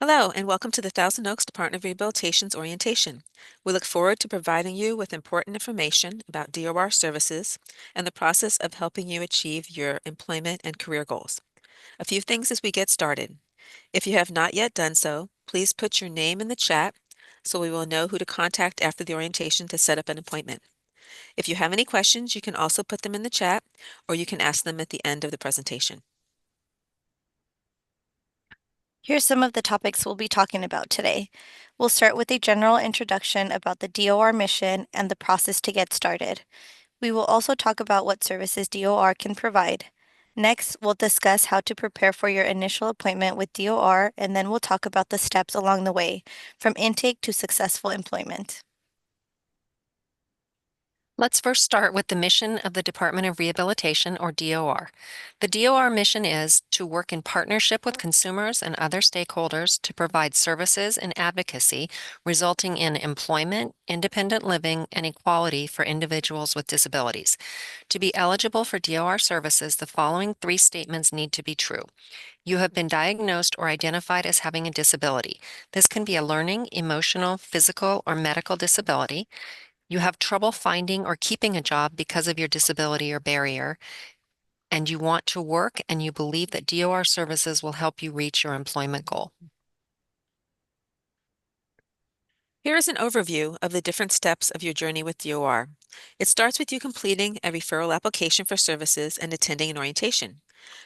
Hello, and welcome to the Thousand Oaks Department of Rehabilitation's orientation. We look forward to providing you with important information about DOR services and the process of helping you achieve your employment and career goals. A few things as we get started. If you have not yet done so, please put your name in the chat so we will know who to contact after the orientation to set up an appointment. If you have any questions, you can also put them in the chat or you can ask them at the end of the presentation. Here's some of the topics we'll be talking about today. We'll start with a general introduction about the DOR mission and the process to get started. We will also talk about what services DOR can provide. Next, we'll discuss how to prepare for your initial appointment with DOR, and then we'll talk about the steps along the way, from intake to successful employment. Let's first start with the mission of the Department of Rehabilitation, or DOR. The DOR mission is to work in partnership with consumers and other stakeholders to provide services and advocacy resulting in employment, independent living, and equality for individuals with disabilities. To be eligible for DOR services, the following three statements need to be true. You have been diagnosed or identified as having a disability. This can be a learning, emotional, physical, or medical disability. You have trouble finding or keeping a job because of your disability or barrier, and you want to work and you believe that DOR services will help you reach your employment goal. Here is an overview of the different steps of your journey with DOR. It starts with you completing a referral application for services and attending an orientation.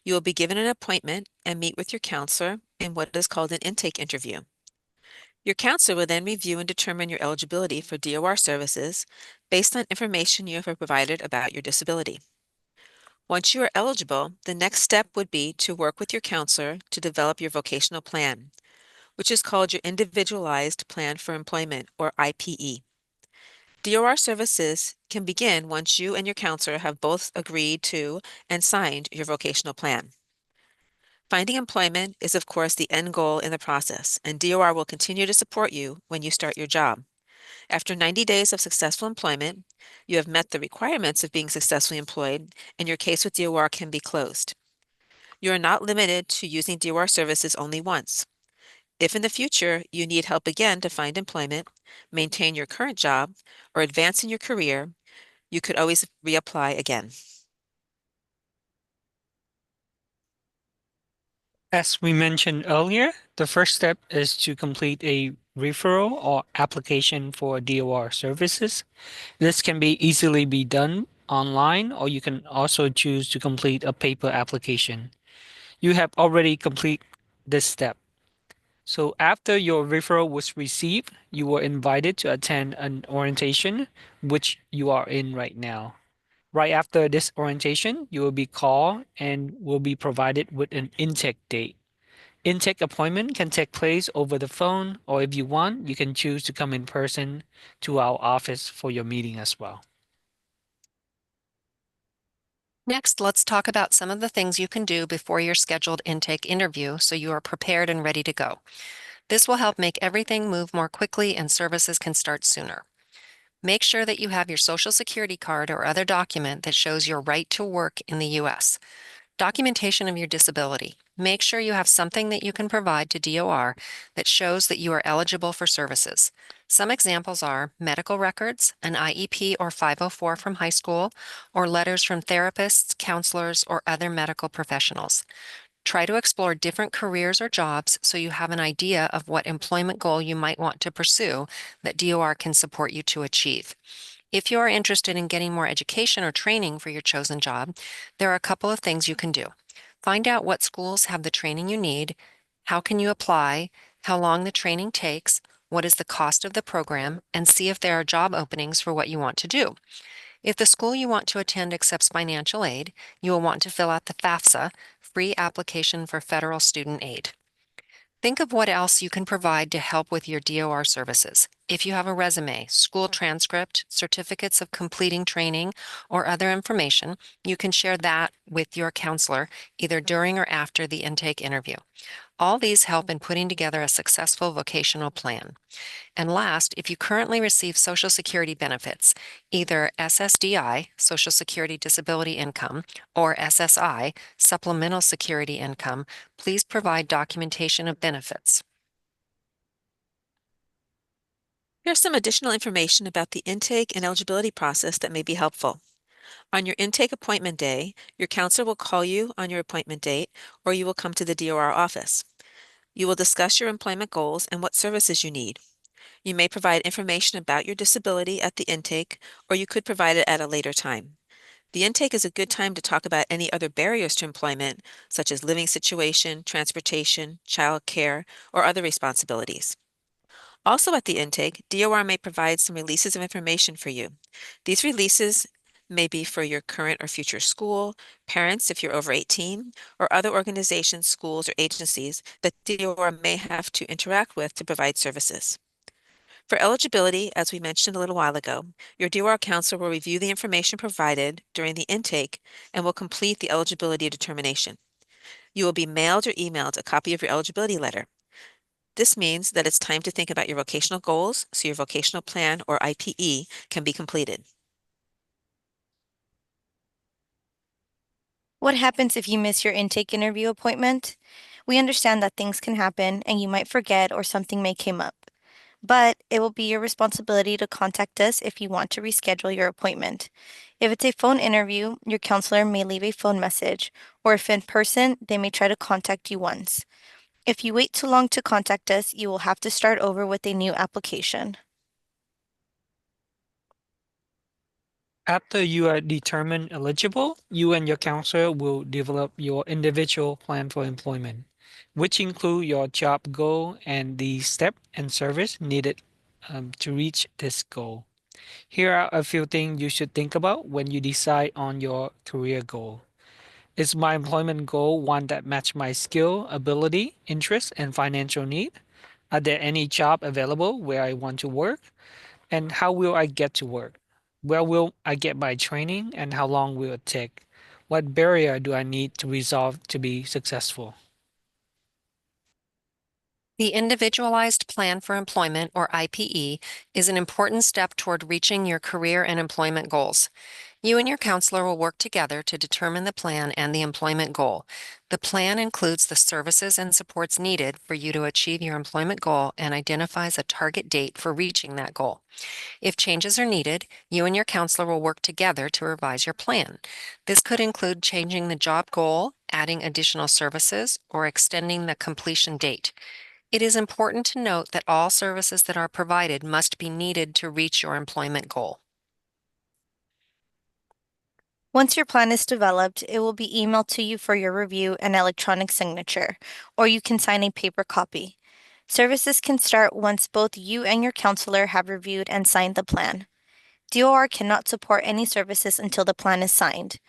You will be given an appointment and meet with your counselor in what is called an intake interview. Your counselor will then review and determine your eligibility for DOR services based on information you have provided about your disability. Once you are eligible, the next step would be to work with your counselor to develop your vocational plan, which is called your Individualized Plan for Employment, or IPE. DOR services can begin once you and your counselor have both agreed to and signed your vocational plan. Finding employment is, of course, the end goal in the process, and DOR will continue to support you when you start your job. After 90 days of successful employment, you have met the requirements of being successfully employed, and your case with DOR can be closed. You are not limited to using DOR services only once. If in the future you need help again to find employment, maintain your current job, or advance in your career, you could always reapply again. As we mentioned earlier, the first step is to complete a referral or application for DOR services. This can be easily be done online, or you can also choose to complete a paper application. You have already complete this step. So after your referral was received, you were invited to attend an orientation, which you are in right now. Right after this orientation, you will be called and will be provided with an intake date. Intake appointment can take place over the phone, or if you want, you can choose to come in person to our office for your meeting as well. Next, let's talk about some of the things you can do before your scheduled intake interview so you are prepared and ready to go. This will help make everything move more quickly and services can start sooner. Make sure that you have your Social Security card or other document that shows your right to work in the U.S. Documentation of your disability. Make sure you have something that you can provide to DOR that shows that you are eligible for services. Some examples are medical records, an IEP or 504 from high school, or letters from therapists, counselors, or other medical professionals. Try to explore different careers or jobs so you have an idea of what employment goal you might want to pursue that DOR can support you to achieve. If you are interested in getting more education or training for your chosen job, there are a couple of things you can do. Find out what schools have the training you need, how can you apply, how long the training takes, what is the cost of the program, and see if there are job openings for what you want to do. If the school you want to attend accepts financial aid, you will want to fill out the FAFSA, Free Application for Federal Student Aid. Think of what else you can provide to help with your DOR services. If you have a resume, school transcript, certificates of completing training, or other information, you can share that with your counselor either during or after the intake interview. All these help in putting together a successful vocational plan. And last, if you currently receive Social Security benefits, either SSDI, Social Security Disability Income, or SSI, Supplemental Security Income, please provide documentation of benefits. Here's some additional information about the intake and eligibility process that may be helpful. On your intake appointment day, your counselor will call you on your appointment date, or you will come to the DOR office. You will discuss your employment goals and what services you need. You may provide information about your disability at the intake, or you could provide it at a later time. The intake is a good time to talk about any other barriers to employment, such as living situation, transportation, child care, or other responsibilities. Also at the intake, DOR may provide some releases of information for you. These releases may be for your current or future school, parents if you're over 18, or other organizations, schools, or agencies that DOR may have to interact with to provide services. For eligibility, as we mentioned a little while ago, your DOR counselor will review the information provided during the intake and will complete the eligibility determination. You will be mailed or emailed a copy of your eligibility letter. This means that it's time to think about your vocational goals so your vocational plan or IPE can be completed. What happens if you miss your intake interview appointment? We understand that things can happen and you might forget or something may come up. But it will be your responsibility to contact us if you want to reschedule your appointment. If it's a phone interview, your counselor may leave a phone message, or if in person, they may try to contact you once. If you wait too long to contact us, you will have to start over with a new application. After you are determined eligible, you and your counselor will develop your individual plan for employment, which include your job goal and the step and service needed to reach this goal. Here are a few things you should think about when you decide on your career goal. Is my employment goal one that match my skill, ability, interest, and financial need? Are there any job available where I want to work? And how will I get to work? Where will I get my training and how long will it take? What barrier do I need to resolve to be successful? The Individualized Plan for Employment, or IPE, is an important step toward reaching your career and employment goals. You and your counselor will work together to determine the plan and the employment goal. The plan includes the services and supports needed for you to achieve your employment goal and identifies a target date for reaching that goal. If changes are needed, you and your counselor will work together to revise your plan. This could include changing the job goal, adding additional services, or extending the completion date. It is important to note that all services that are provided must be needed to reach your employment goal. Once your plan is developed, it will be emailed to you for your review and electronic signature, or you can sign a paper copy. Services can start once both you and your counselor have reviewed and signed the plan. DOR cannot support any services until the plan is signed.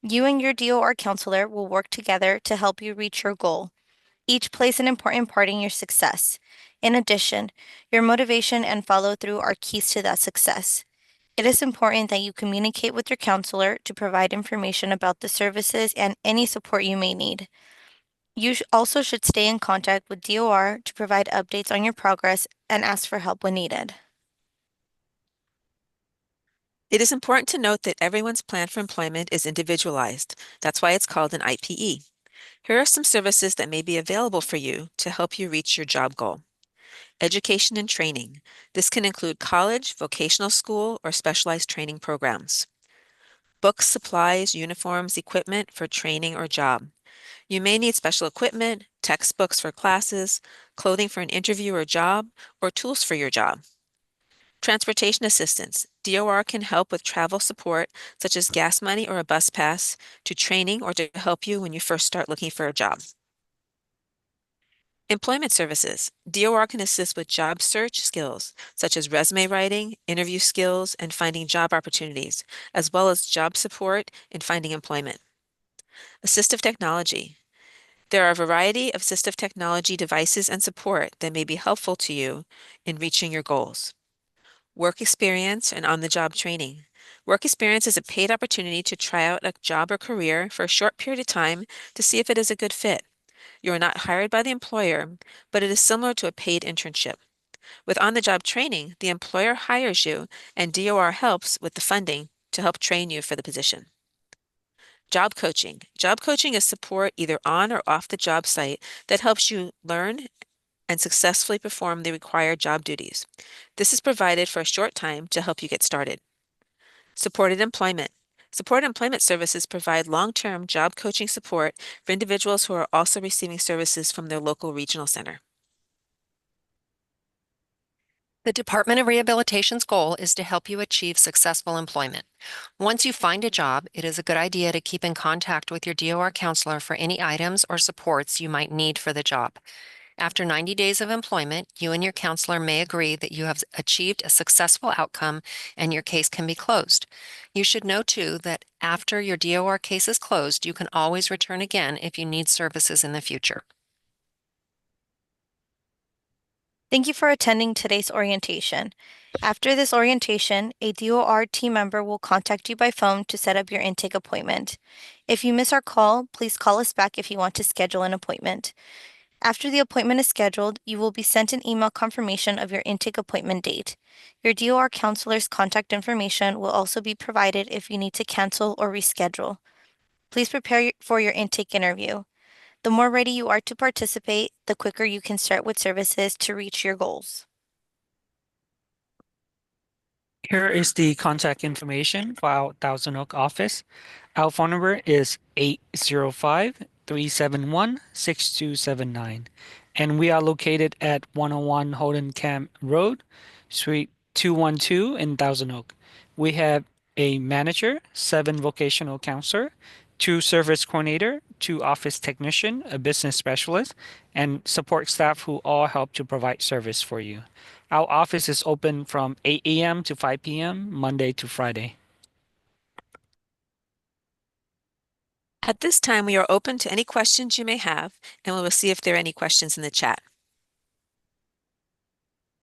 You and your DOR counselor will work together to help you reach your goal. Each plays an important part in your success. In addition, your motivation and follow through are keys to that success. It is important that you communicate with your counselor to provide information about the services and any support you may need. You also should stay in contact with DOR to provide updates on your progress and ask for help when needed. It is important to note that everyone's plan for employment is individualized. That's why it's called an IPE. Here are some services that may be available for you to help you reach your job goal. Education and training. This can include college, vocational school, or specialized training programs. Books, supplies, uniforms, equipment for training or job. You may need special equipment, textbooks for classes, clothing for an interview or job, or tools for your job. Transportation assistance. DOR can help with travel support, such as gas money or a bus pass, to training or to help you when you first start looking for a job. Employment services. DOR can assist with job search skills, such as resume writing, interview skills, and finding job opportunities, as well as job support in finding employment. Assistive technology. There are a variety of assistive technology devices and support that may be helpful to you in reaching your goals. Work experience and on-the-job training. Work experience is a paid opportunity to try out a job or career for a short period of time to see if it is a good fit. You are not hired by the employer, but it is similar to a paid internship. With on-the-job training, the employer hires you and DOR helps with the funding to help train you for the position. Job coaching. Job coaching is support either on or off the job site that helps you learn and successfully perform the required job duties. This is provided for a short time to help you get started. Supported employment. Supported employment services provide long-term job coaching support for individuals who are also receiving services from their local regional center. The Department of Rehabilitation's goal is to help you achieve successful employment. Once you find a job, it is a good idea to keep in contact with your DOR counselor for any items or supports you might need for the job. After 90 days of employment, you and your counselor may agree that you have achieved a successful outcome and your case can be closed. You should know too that after your DOR case is closed, you can always return again if you need services in the future. Thank you for attending today's orientation. After this orientation, a DOR team member will contact you by phone to set up your intake appointment. If you miss our call, please call us back if you want to schedule an appointment. After the appointment is scheduled, you will be sent an email confirmation of your intake appointment date. Your DOR counselor's contact information will also be provided if you need to cancel or reschedule. Please prepare for your intake interview. The more ready you are to participate, the quicker you can start with services to reach your goals. Here is the contact information for our Thousand Oak office. Our phone number is 805-371-6279. And we are located at 101 Holden Camp Road, Suite 212 in Thousand Oak. We have a manager, 7 vocational counselor, 2 service coordinator, 2 office technician, a business specialist, and support staff who all help to provide service for you. Our office is open from 8 a.m. to 5 p.m., Monday to Friday. At this time, we are open to any questions you may have, and we will see if there are any questions in the chat.